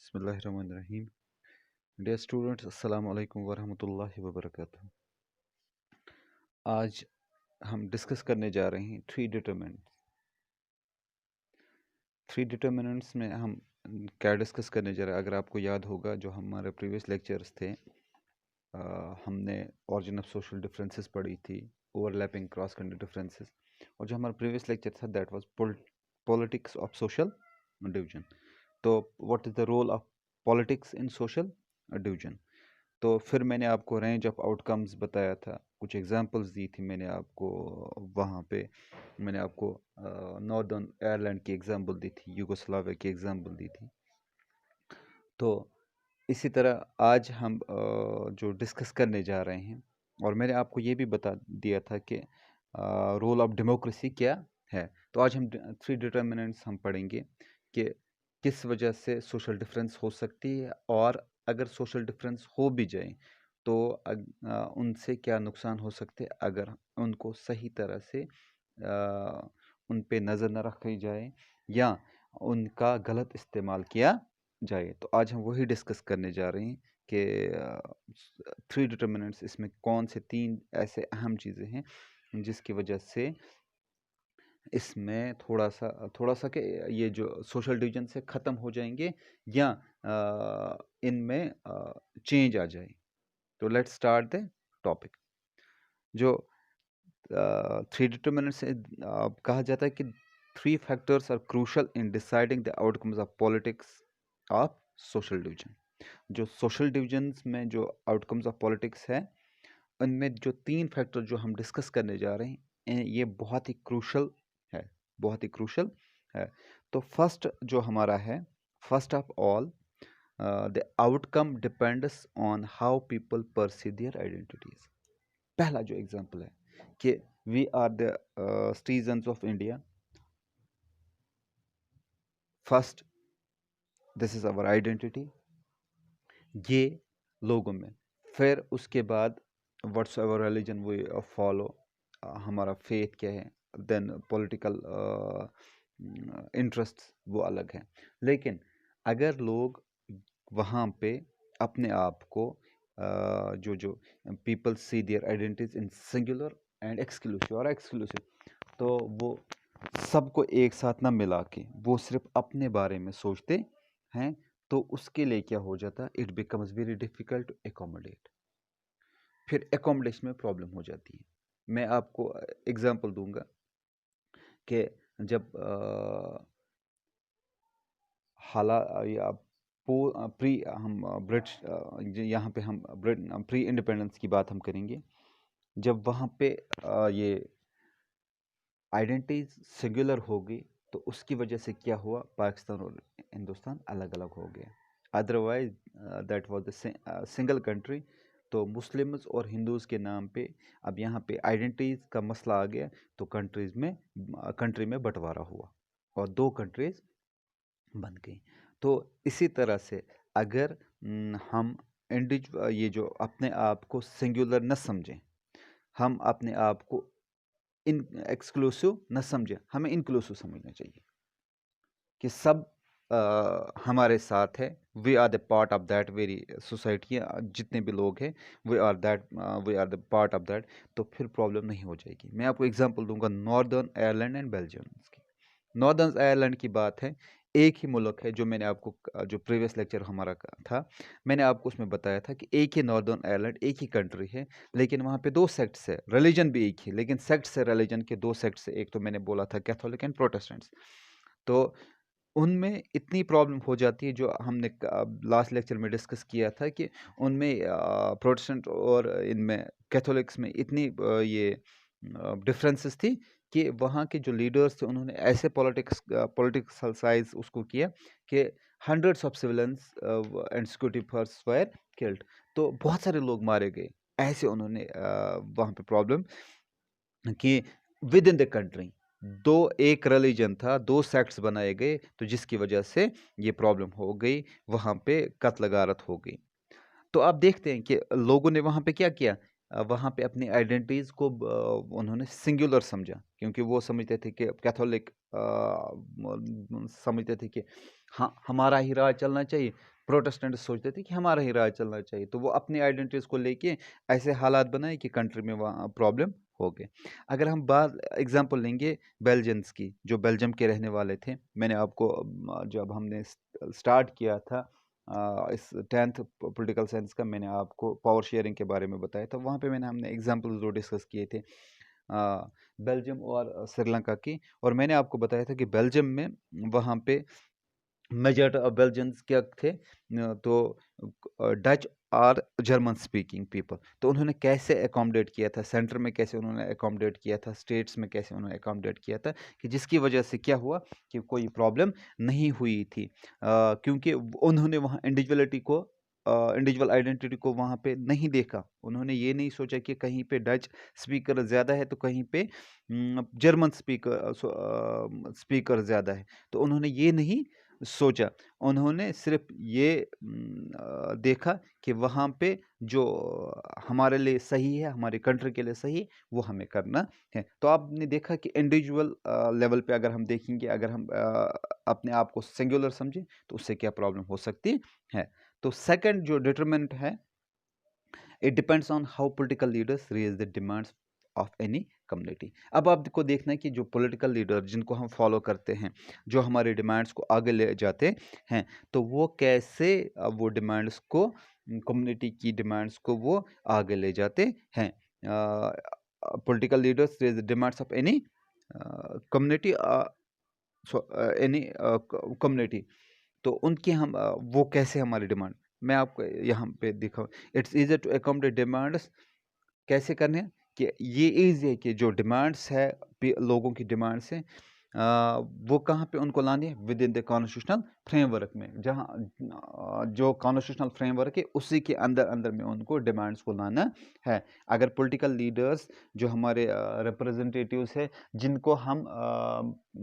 बिस्मिल्लाहिर्रहमानिर्रहीम। Dear students, अस्सलाम वालेकुम वरहमतुल्लाहि वबरकातुहू। आज हम डिस्कस करने जा रहे हैं थ्री डिटर्मिनेंट्स में हम क्या डिस्कस करने जा रहे हैं। अगर आपको याद होगा, जो हमारे प्रीवियस लेक्चर्स थे, हमने ऑरिजिन ऑफ सोशल डिफरेंसेस पढ़ी थी, ओवरलैपिंग क्रॉस कंट्री डिफरेंसेस, और जो हमारा प्रीवियस लेक्चर था that was politics of social division. तो what is the role of politics in social division. तो फिर मैंने आपको रेंज ऑफ आउटकम्स बताया था, कुछ एग्जांपल्स दी थी मैंने आपको। वहाँ पे मैंने आपको नॉर्दर्न आयरलैंड की एग्जांपल दी थी, यूगोस्लाविया की एग्जांपल दी थी। तो इसी तरह आज हम जो डिस्कस करने जा रहे हैं, और मैंने आपको ये भी बता दिया था कि रोल ऑफ डेमोक्रेसी क्या है। तो आज हम थ्री डिटर्मिनेंट्स हम पढ़ेंगे कि किस वजह से सोशल डिफरेंस हो सकती है, और अगर सोशल डिफरेंस हो भी जाए तो उनसे क्या नुकसान हो सकते हैं अगर उनको सही तरह से उन पे नज़र न रखी जाए या उनका गलत इस्तेमाल किया जाए। तो आज हम वही डिस्कस करने जा रहे हैं कि थ्री डिटर्मिनेंट्स, इसमें कौन से तीन ऐसे अहम चीज़ें हैं जिसकी वजह से इसमें थोड़ा सा कि ये जो सोशल डिवीजन से ख़त्म हो जाएंगे या इनमें चेंज आ जाए। तो लेट्स स्टार्ट द टॉपिक। जो थ्री डिटर्मिनेंट्स से कहा जाता है कि three factors are crucial in deciding the outcomes of politics of social division. जो सोशल डिवीजन्स में जो आउटकम्स ऑफ पॉलिटिक्स है, उनमें जो तीन फैक्टर जो हम डिस्कस करने जा रहे हैं, ये बहुत ही क्रूशल है, बहुत ही क्रूशल है। तो फर्स्ट जो हमारा है, first of all, the outcome depends on how people perceive their identities. पहला जो एग्जांपल है कि we are the citizens of India. First, this is our identity, ये लोगों में। फिर उसके बाद whatsoever religion we follow, हमारा फेथ क्या है, देन पॉलिटिकल इंटरेस्ट वो अलग है। लेकिन अगर लोग वहाँ पे अपने आप को जो people see their identities in singular and exclusive, तो वो सबको एक साथ ना मिला के वो सिर्फ अपने बारे में सोचते हैं, तो उसके लिए क्या हो जाता है, it becomes very difficult to accommodate. फिर एकोमोडेशन में प्रॉब्लम हो जाती है। मैं आपको एग्जांपल दूंगा कि जब प्री हम ब्रिटिश, यहाँ पे हम प्री इंडिपेंडेंस की बात हम करेंगे, जब वहाँ पे ये आइडेंटिटीज सिंगुलर हो गई, तो उसकी वजह से क्या हुआ, पाकिस्तान और हिंदुस्तान अलग अलग हो गए। Otherwise that was the single country. तो मुस्लिम्स और हिंदूज़ के नाम पे अब यहाँ पे आइडेंटिटीज़ का मसला आ गया, तो कंट्री में बंटवारा हुआ और दो कंट्रीज बन गई। तो इसी तरह से अगर हम ये जो अपने आप को सिंगुलर न समझें, हम अपने आप को इन एक्सक्लूसिव न समझें, हमें इंक्लूसिव समझना चाहिए कि सब हमारे साथ है। We are the part of that very society, जितने भी लोग हैं we are the part of that. तो फिर प्रॉब्लम नहीं हो जाएगी। मैं आपको एग्जांपल दूंगा नॉर्दर्न आयरलैंड एंड बेल्जियम की। नॉर्दर्न आयरलैंड की बात है, एक ही मुल्क है, जो मैंने आपको जो प्रीवियस लेक्चर हमारा था, मैंने आपको उसमें बताया था कि एक ही नॉर्दर्न आयरलैंड, एक ही कंट्री है, लेकिन वहाँ पे दो सेक्ट्स है, रिलीजन भी एक ही, लेकिन सेक्ट्स है रिलीजन के दो सेक्ट्स है। एक तो मैंने बोला था कैथोलिक एंड प्रोटेस्टेंट्स। तो उनमें इतनी प्रॉब्लम हो जाती है, जो हमने लास्ट लेक्चर में डिस्कस किया था कि उनमें प्रोटेस्टेंट और इनमें कैथोलिक्स में इतनी ये डिफरेंसेस थी कि वहाँ के जो लीडर्स थे, उन्होंने ऐसे पॉलिटिकल साइज उसको किया कि hundreds of civilians and security force were killed. तो बहुत सारे लोग मारे गए। ऐसे उन्होंने वहाँ पे प्रॉब्लम कि विद इन द कंट्री एक रिलीजन था, दो सेक्ट्स बनाए गए, तो जिसकी वजह से ये प्रॉब्लम हो गई, वहाँ पे कत्ल गारत हो गई। तो आप देखते हैं कि लोगों ने वहाँ पे क्या किया, वहाँ पे अपनी आइडेंटिटीज़ को उन्होंने सिंगुलर समझा, क्योंकि वो समझते थे कि कैथोलिक समझते थे कि हाँ, हमारा ही राज चलना चाहिए। प्रोटेस्टेंट सोचते थे कि हमारा ही राज चलना चाहिए, तो वो अपनी आइडेंटिटीज को लेके ऐसे हालात बनाए कि कंट्री में वहाँ प्रॉब्लम हो गए। अगर हम बात एग्जांपल लेंगे बेल्जियंस की, जो बेल्जियम के रहने वाले थे, मैंने आपको जब हमने स्टार्ट किया था इस 10th पॉलिटिकल साइंस का, मैंने आपको पावर शेयरिंग के बारे में बताया था। वहाँ पे हमने एग्जाम्पल जो डिस्कस किए थे बेल्जियम और श्रीलंका की, और मैंने आपको बताया था कि बेल्जियम में वहाँ पे मेजर बेल्जियंस क्या थे, तो डच और जर्मन स्पीकिंग पीपल। तो उन्होंने कैसे एकोमोडेट किया था, सेंटर में कैसे उन्होंने एकोमोडेट किया था, स्टेट्स में कैसे उन्होंने एकोमोडेट किया था, कि जिसकी वजह से क्या हुआ कि कोई प्रॉब्लम नहीं हुई थी, क्योंकि उन्होंने वहाँ इंडिविजुअलिटी को, इंडिविजुअल आइडेंटिटी को वहाँ पे नहीं देखा। उन्होंने ये नहीं सोचा कि कहीं पे डच स्पीकर ज़्यादा है तो कहीं पे जर्मन स्पीकर ज़्यादा है, तो उन्होंने ये नहीं सोचा। उन्होंने सिर्फ ये देखा कि वहाँ पे जो हमारे लिए सही है, हमारी कंट्री के लिए सही है, वो हमें करना है। तो आपने देखा कि इंडिविजुअल लेवल पे अगर हम देखेंगे, अगर हम अपने आप को सिंगुलर समझें, तो उससे क्या प्रॉब्लम हो सकती है। तो सेकंड जो डिटरमिनेंट है, it depends on how political leaders raise the demands of any community. अब आपको देखना है कि जो पॉलिटिकल लीडर जिनको हम फॉलो करते हैं, जो हमारे डिमांड्स को आगे ले जाते हैं, तो वो कैसे वो डिमांड्स को, कम्युनिटी की डिमांड्स को वो आगे ले जाते हैं। Political leaders raise the demands of any community, any community, तो उनकी हम वो कैसे हमारी डिमांड, मैं आपको यहाँ पे दिखाऊँ। It's easy to accommodate demands, कैसे करने हैं कि ये ईजी है कि जो डिमांड्स है, लोगों की डिमांड्स हैं, वो कहाँ पे उनको लानी है, with in the constitutional framework में, जहाँ जो कॉन्स्टिट्यूशनल फ्रेमवर्क है उसी के अंदर अंदर में उनको डिमांड्स को लाना है। अगर पॉलिटिकल लीडर्स जो हमारे रिप्रेजेंटेटिव्स है, जिनको हम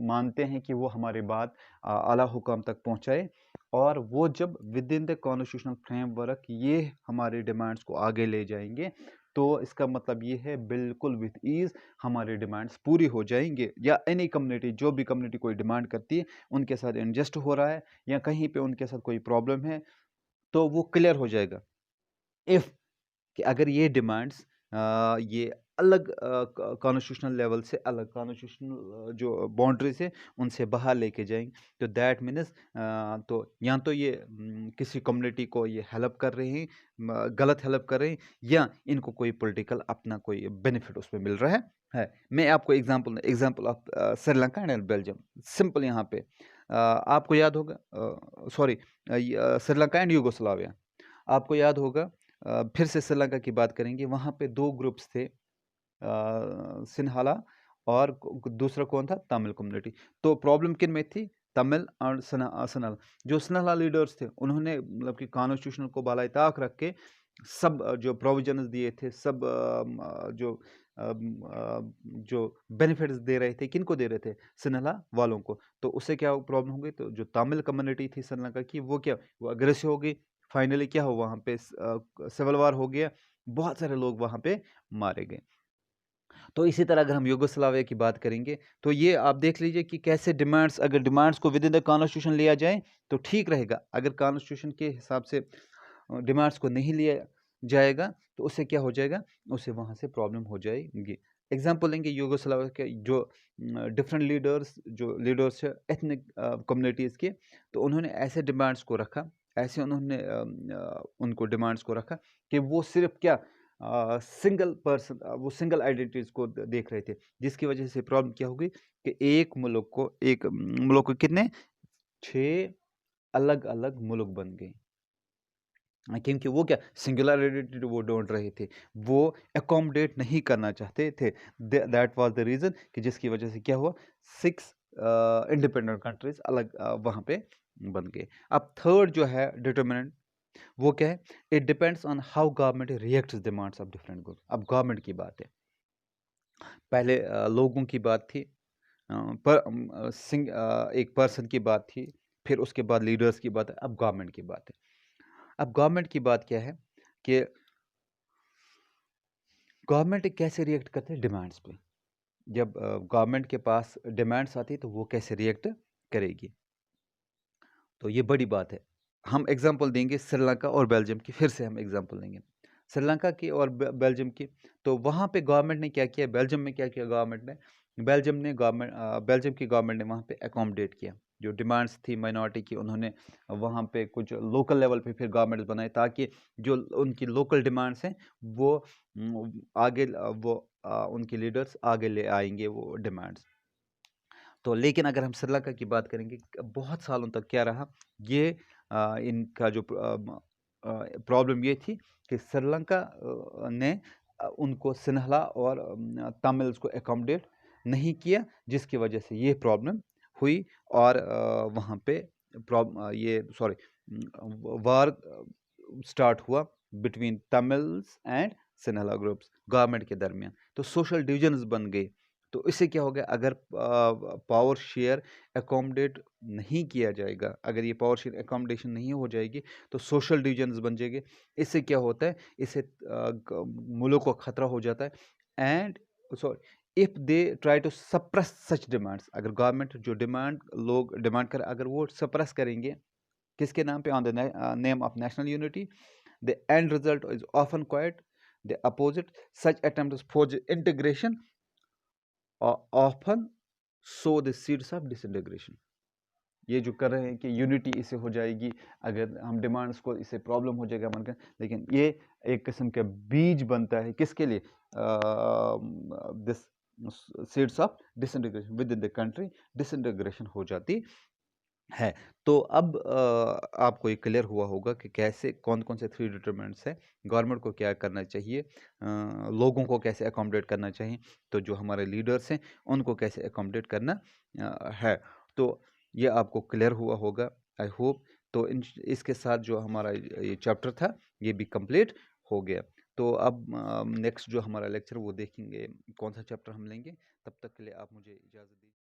मानते हैं कि वो हमारी बात आला हुकाम तक पहुँचाए, और वो जब with in the constitutional framework ये हमारी डिमांड्स को आगे ले जाएंगे, तो इसका मतलब ये है बिल्कुल विद ईज हमारी डिमांड्स पूरी हो जाएंगे। या एनी कम्युनिटी, जो भी कम्युनिटी कोई डिमांड करती है, उनके साथ इनजस्ट हो रहा है या कहीं पे उनके साथ कोई प्रॉब्लम है, तो वो क्लियर हो जाएगा। इफ़ कि अगर ये डिमांड्स ये अलग कॉन्स्टिट्यूशनल लेवल से, अलग कॉन्स्टिट्यूशनल जो बाउंड्रीज है उनसे बाहर लेके जाएंगे, तो दैट मीन्स तो या तो ये किसी कम्युनिटी को ये हेल्प कर रहे हैं, गलत हेल्प कर रहे हैं, या इनको कोई पॉलिटिकल अपना कोई बेनिफिट उसमें मिल रहा है। मैं आपको example of Sri Lanka and Belgium, simple यहाँ पे आपको याद होगा, सॉरी, श्रीलंका एंड यूगोस्लाविया, आपको याद होगा। फिर से श्रीलंका की बात करेंगे, वहाँ पे दो ग्रुप्स थे, सिन्हाला और दूसरा कौन था, तमिल कम्युनिटी। तो प्रॉब्लम किन में थी, तमिल और सनल। जो सनला लीडर्स थे, उन्होंने मतलब कि कॉन्स्टिट्यूशन को बालाए ताक रख के सब जो प्रोविजंस दिए थे, सब जो बेनिफिट्स दे रहे थे, किनको दे रहे थे, सिन्हला वालों को। तो उससे क्या प्रॉब्लम हो गई, तो जो तमिल कम्युनिटी थी श्रीलंका की, वो क्या, वो अग्रेसिव हो गई। फाइनली क्या हुआ, वहाँ पे सिविल वार हो गया, बहुत सारे लोग वहाँ पे मारे गए। तो इसी तरह अगर हम यूगोस्लाविया की बात करेंगे, तो ये आप देख लीजिए कि कैसे डिमांड्स, अगर डिमांड्स को विद इन द कॉन्स्टिट्यूशन लिया जाए तो ठीक रहेगा। अगर कॉन्स्टिट्यूशन के हिसाब से डिमांड्स को नहीं लिया जाएगा, तो उससे क्या हो जाएगा, उससे वहाँ से प्रॉब्लम हो जाएगी। एग्जाम्पल लेंगे यूगोस्लाविया के, जो डिफरेंट लीडर्स, जो लीडर्स है एथनिक कम्युनिटीज़ के, तो उन्होंने ऐसे डिमांड्स को रखा, ऐसे उन्होंने उनको डिमांड्स को रखा कि वो सिर्फ क्या, सिंगल पर्सन, वो सिंगल आइडेंटिटीज को देख रहे थे, जिसकी वजह से प्रॉब्लम क्या होगी कि एक मुल्क को कितने 6 अलग अलग मुल्क बन गए, क्योंकि वो क्या, सिंगुलर आइडेंटिटी वो ढूंढ रहे थे, वो अकोमोडेट नहीं करना चाहते थे। दैट वाज द रीजन कि जिसकी वजह से क्या हुआ, 6 इंडिपेंडेंट कंट्रीज अलग वहाँ पे बन गए। अब थर्ड जो है डिटर्मिनेंट, वो क्या है, it depends on how government reacts demands of different group. अब गवर्नमेंट की बात है, पहले लोगों की बात थी, एक पर्सन की बात थी, फिर उसके बाद लीडर्स की बात है, अब गवर्नमेंट की बात है। अब गवर्नमेंट की बात क्या है कि गवर्नमेंट कैसे रिएक्ट करते हैं डिमांड्स पे। जब गवर्नमेंट के पास डिमांड्स आती है तो वो कैसे रिएक्ट करेगी। तो ये बड़ी बात है। हम एग्ज़ाम्पल देंगे श्रीलंका और बेल्जियम की, फिर से हम एग्ज़ाम्पल लेंगे। श्रीलंका की और बेल्जियम की, तो वहाँ पे गवर्नमेंट ने क्या किया, बेल्जियम में क्या किया गवर्नमेंट ने, बेल्जियम की गवर्नमेंट ने वहाँ पे अकोमोडेट किया। जो डिमांड्स थी माइनॉरिटी की, उन्होंने वहाँ पे कुछ लोकल लेवल पे फिर गवर्नमेंट्स बनाए, ताकि जो उनकी लोकल डिमांड्स हैं वो उनके लीडर्स आगे ले आएँगे वो डिमांड्स। तो लेकिन अगर हम श्रीलंका की बात करेंगे, बहुत सालों तक क्या रहा, ये इनका जो प्रॉब्लम ये थी कि श्रीलंका ने उनको सिन्हला और तमिल्स को एकोमोडेट नहीं किया, जिसकी वजह से ये प्रॉब्लम हुई। और वहाँ पे ये वार स्टार्ट हुआ between Tamils and Sinhala groups government के दरमियान। तो सोशल डिविजन्स बन गए। तो इससे क्या हो गया, अगर पावर शेयर एकोमोडेट नहीं किया जाएगा, अगर ये पावर शेयर एकोमोडेशन नहीं हो जाएगी, तो सोशल डिविजन्स बन जाएंगे। इससे क्या होता है, इससे मुल्क को खतरा हो जाता है। And sorry, if they try to suppress such demands, अगर गवर्नमेंट जो लोग डिमांड कर, अगर वो सप्रेस करेंगे किसके नाम पे, on the name of national unity, the end result is often quite the opposite. Such attempts for integration often so the seeds of disintegration. ये जो कर रहे हैं कि यूनिटी इससे हो जाएगी, अगर हम डिमांड्स को, इससे प्रॉब्लम हो जाएगा मन का, लेकिन ये एक किस्म का बीज बनता है किसके लिए, this seeds of disintegration with in the country, disintegration हो जाती है। तो अब आपको ये क्लियर हुआ होगा कि कैसे कौन-कौन से 3 डिटरमिनेंट्स हैं, गवर्नमेंट को क्या करना चाहिए, लोगों को कैसे अकोमोडेट करना चाहिए, तो जो हमारे लीडर्स हैं, उनको कैसे अकोमोडेट करना है। तो ये आपको क्लियर हुआ होगा, आई होप। तो इसके साथ जो हमारा ये चैप्टर था, ये भी कंप्लीट हो गया। तो अब नेक्स्ट जो हमारा लेक्चर वो देखेंगे, कौन-सा चैप्टर हम लेंगे। तब तक के लिए आप मुझे इजाज़त दीजिए।